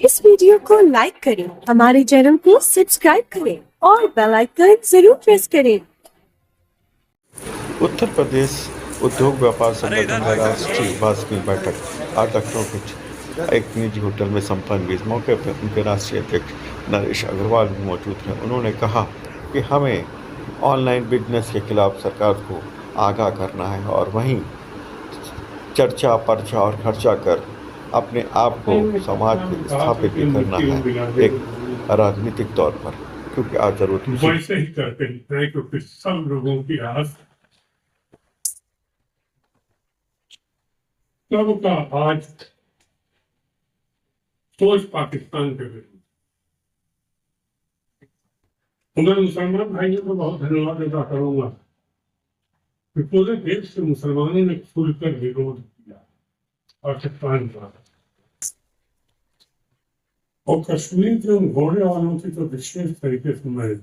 इस वीडियो को लाइक करें, हमारे चैनल को सब्सक्राइब करें और बेल आइकन जरूर प्रेस करें। उत्तर प्रदेश उद्योग व्यापार संगठन का राष्ट्रीय वार्षिक बैठक आज लखनऊ के एक निजी होटल में संपन्न हुई। इस मौके पर उनके राष्ट्रीय अध्यक्ष नरेश अग्रवाल भी मौजूद हैं। उन्होंने कहा कि हमें ऑनलाइन बिजनेस के खिलाफ सरकार को आगाह करना है और वहीं चर्चा पर्चा और खर्चा कर अपने आप को समाज में स्थापित भी करना है एक राजनीतिक तौर पर, क्योंकि आज जरूरत वैसे ही करते हैं क्योंकि सब लोगों की आस सबका आज सोच पाकिस्तान के विरुद्ध। मैं मुसलमान भाइयों को बहुत धन्यवाद अदा करूंगा कि पूरे देश से मुसलमानों ने खुलकर विरोध किया पाकिस्तान का, और कश्मीर के उन घोड़े वालों की तो विशेष तरीके से मैं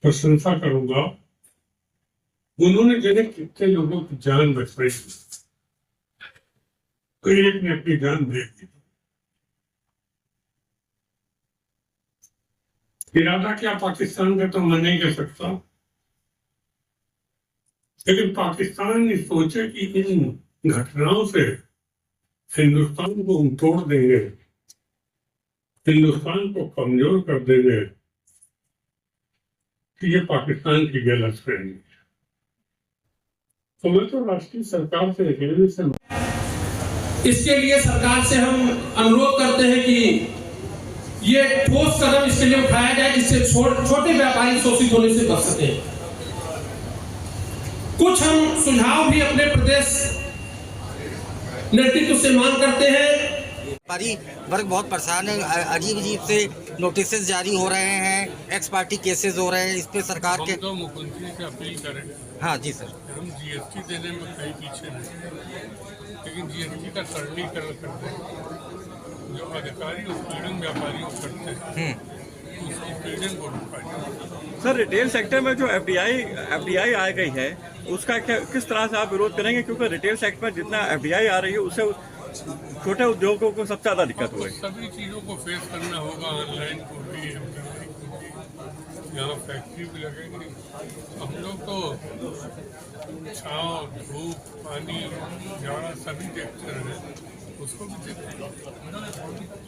प्रशंसा करूंगा। उन्होंने जैसे कितने लोगों की जान बचाई, तो एक ने अपनी जान दे दी। इरादा क्या पाकिस्तान का तो मैं नहीं कह सकता, लेकिन पाकिस्तान ने सोचे कि इन घटनाओं से हिंदुस्तान को हम तोड़ देंगे, हिंदुस्तान को कमजोर कर देंगे, कि ये पाकिस्तान की गलत फहमी है। तो मैं तो राष्ट्रीय सरकार से इसके लिए सरकार से हम अनुरोध करते हैं कि ये ठोस कदम इसके लिए उठाया जाए जिससे छोटे व्यापारी शोषित होने से बच सके। कुछ हम सुझाव भी अपने प्रदेश नेतृत्व से मांग करते हैं। व्यापारी वर्ग बहुत परेशान है, अजीब अजीब से नोटिस जारी हो रहे हैं, एक्स पार्टी केसेस हो रहे हैं। इस पे सरकार के तो मुख्यमंत्री से अपील करें। हाँ जी सर, हम जीएसटी देने में कहीं पीछे नहीं, लेकिन जीएसटी का सरलीकरण करते हैं। जो अधिकारी उत्पीड़न व्यापारियों करते हैं उस उत्पीड़न को रोका जाए। सर, रिटेल सेक्टर में जो एफडीआई आ गई है उसका किस तरह से आप विरोध करेंगे? क्योंकि रिटेल सेक्टर में जितना एफडीआई आ रही है उससे छोटे उद्योगों को सबसे ज्यादा दिक्कत हो रही है। सभी चीजों को फेस करना होगा, ऑनलाइन को भी, एफडीआई को भी, यहाँ फैक्ट्री भी लगेगी। हम लोग तो छाँव, धूप, पानी, जाड़ा सभी देखते रहे, उसको भी देखते।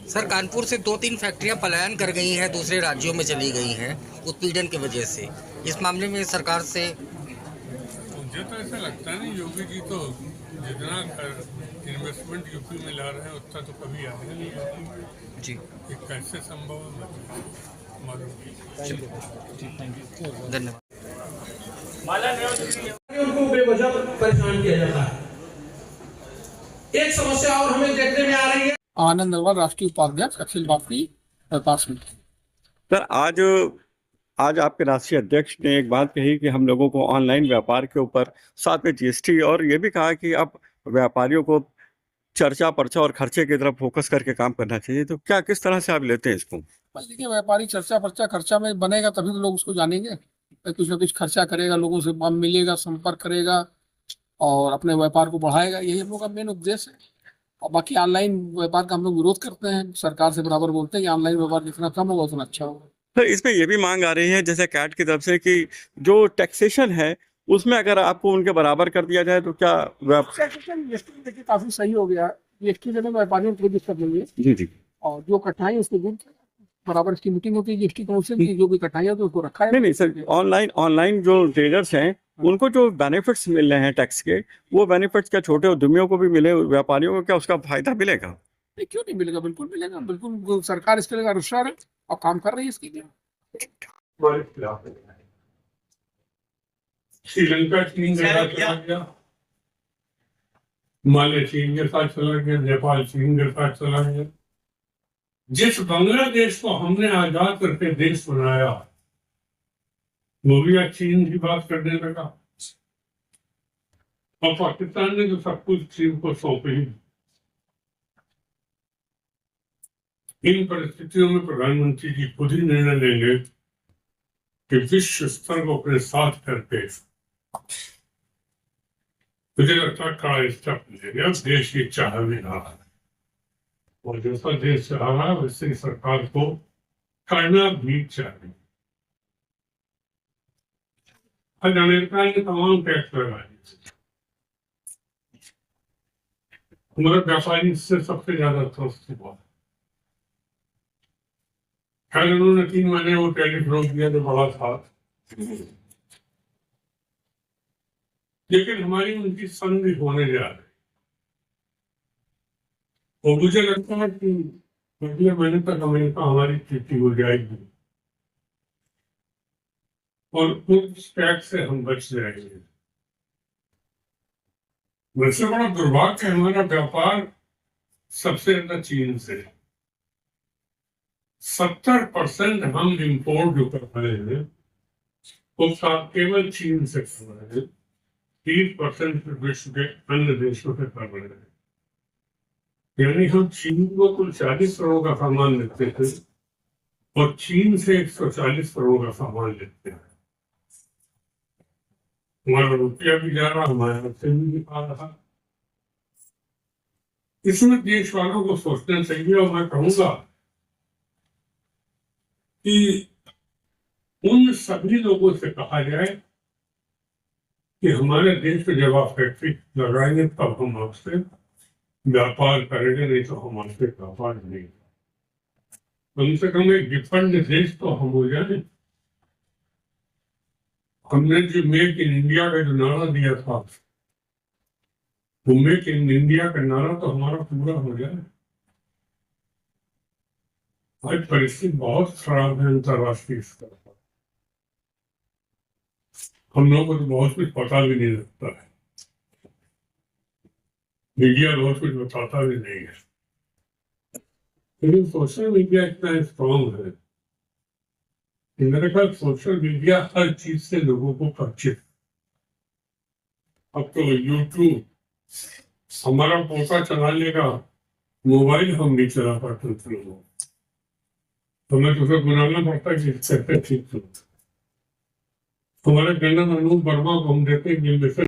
सर कानपुर से 2-3 फैक्ट्रियां पलायन कर गई हैं, दूसरे राज्यों में चली गई हैं उत्पीड़न की वजह से। इस मामले में सरकार से मुझे तो ऐसा लगता नहीं, योगी जी तो जितना इन्वेस्टमेंट यूपी में ला रहे हैं उतना तो कभी आने नहीं आती जी। ये कैसे संभव है मालूम। धन्यवाद। उनको बेवजह परेशान किया जाता है। एक समस्या और हमें देखने में आ रही है। आनंद अग्रवाल, राष्ट्रीय उपाध्यक्ष, अखिल भारतीय व्यापार समिति। सर, आज आपके राष्ट्रीय अध्यक्ष ने एक बात कही कि हम लोगों को ऑनलाइन व्यापार के ऊपर, साथ में जीएसटी, और ये भी कहा कि अब व्यापारियों को चर्चा पर्चा और खर्चे की तरफ फोकस करके काम करना चाहिए। तो क्या किस तरह से आप लेते हैं इसको? देखिए, व्यापारी चर्चा पर्चा खर्चा में बनेगा तभी तो लोग उसको जानेंगे। कुछ ना कुछ खर्चा करेगा, लोगों से मिलेगा, संपर्क करेगा और अपने व्यापार को बढ़ाएगा। यही हम लोग का मेन उद्देश्य है। और बाकी ऑनलाइन व्यापार का हम लोग विरोध करते हैं, सरकार से बराबर बोलते हैं कि ऑनलाइन व्यापार जितना कम होगा उतना अच्छा होगा। सर, इसमें ये भी मांग आ रही है जैसे कैट की तरफ से कि जो टैक्सेशन है उसमें अगर आपको उनके बराबर कर दिया जाए तो क्या जीएसटी देखिए काफी सही हो गया। जीएसटी देने में व्यापारियों को कोई दिक्कत नहीं है। जी जी। और जो कठिनाई उसको दूर बराबर इसकी मीटिंग होती है जीएसटी काउंसिल की, जो भी कठिनाई है तो उसको रखा है। नहीं सर, ऑनलाइन जो ट्रेडर्स हैं उनको जो बेनिफिट्स मिल रहे हैं टैक्स के, वो बेनिफिट्स क्या छोटे उद्यमियों को भी मिले, व्यापारियों को क्या उसका फायदा मिलेगा? नहीं, क्यों नहीं मिलेगा, बिल्कुल मिलेगा। बिल्कुल सरकार इसके लिए अग्रसर है और काम कर रही है इसके लिए। श्रीलंका चीन के साथ चला गया, माले चीन के साथ चला गया, नेपाल चीन के साथ चला गया। जिस बांग्लादेश को हमने आजाद करके देश बनाया वो भी आज चीन की बात करने लगा, और पाकिस्तान ने जो सब कुछ चीन को सौंपे। इन परिस्थितियों में प्रधानमंत्री जी खुद ही निर्णय लेंगे कि विश्व स्तर को अपने साथ करके मुझे लगता है कड़ा स्टेप लेंगे। अब देश की चाह भी रहा है। और जैसा देश चला रहा है वैसे सरकार को करना भी चाहिए। आज अमेरिका ने तमाम टैक्स लगाए, हमारा व्यापारी इससे सबसे ज्यादा त्रस्त हुआ। खैर उन्होंने 3 महीने वो टैरिफ रोक दिया जो बड़ा था, लेकिन हमारी उनकी संधि होने जा रही। और मुझे लगता है कि अगले महीने तक अमेरिका हमारी खेती हो जाएगी और उस टैक्स से हम बच जाएंगे। वैसे बड़ा दुर्भाग्य है, हमारा व्यापार सबसे ज्यादा चीन से 70% हम इम्पोर्ट जो कर रहे हैं वो केवल चीन से कर रहे हैं, 30% विश्व के अन्य देशों से कर रहे हैं। यानी हम चीन को कुल 40 करोड़ का सामान लेते हैं और चीन से 140 करोड़ का सामान लेते हैं। हमारा रुपया भी जा रहा, हमारे से भी आ रहा। इसमें देश वालों को सोचना चाहिए और मैं कहूंगा कि उन सभी लोगों से कहा जाए कि हमारे देश में जब आप फैक्ट्री लगाएंगे तब हम आपसे व्यापार करेंगे, नहीं तो हम आपसे व्यापार नहीं। कम से कम एक डिफेंड देश तो हम हो जाए। हमने जो मेक इन इंडिया का जो नारा दिया था, वो मेक इन इंडिया का नारा तो हमारा पूरा हो जाए। आज परिस्थिति बहुत खराब है अंतर्राष्ट्रीय स्तर पर, हम लोगों को तो बहुत कुछ पता भी नहीं लगता है, मीडिया बहुत कुछ बताता भी नहीं है, लेकिन सोशल मीडिया इतना स्ट्रॉन्ग है, मेरे ख्याल सोशल मीडिया हर चीज से लोगों को परिचित। अब तो यूट्यूब हमारा पोता चला लेगा, मोबाइल हम नहीं चला पाते थे लोगों, हमें तो उसे बुलाना पड़ता है कि ठीक हमारे जनरल अनूप वर्मा को हम देते हैं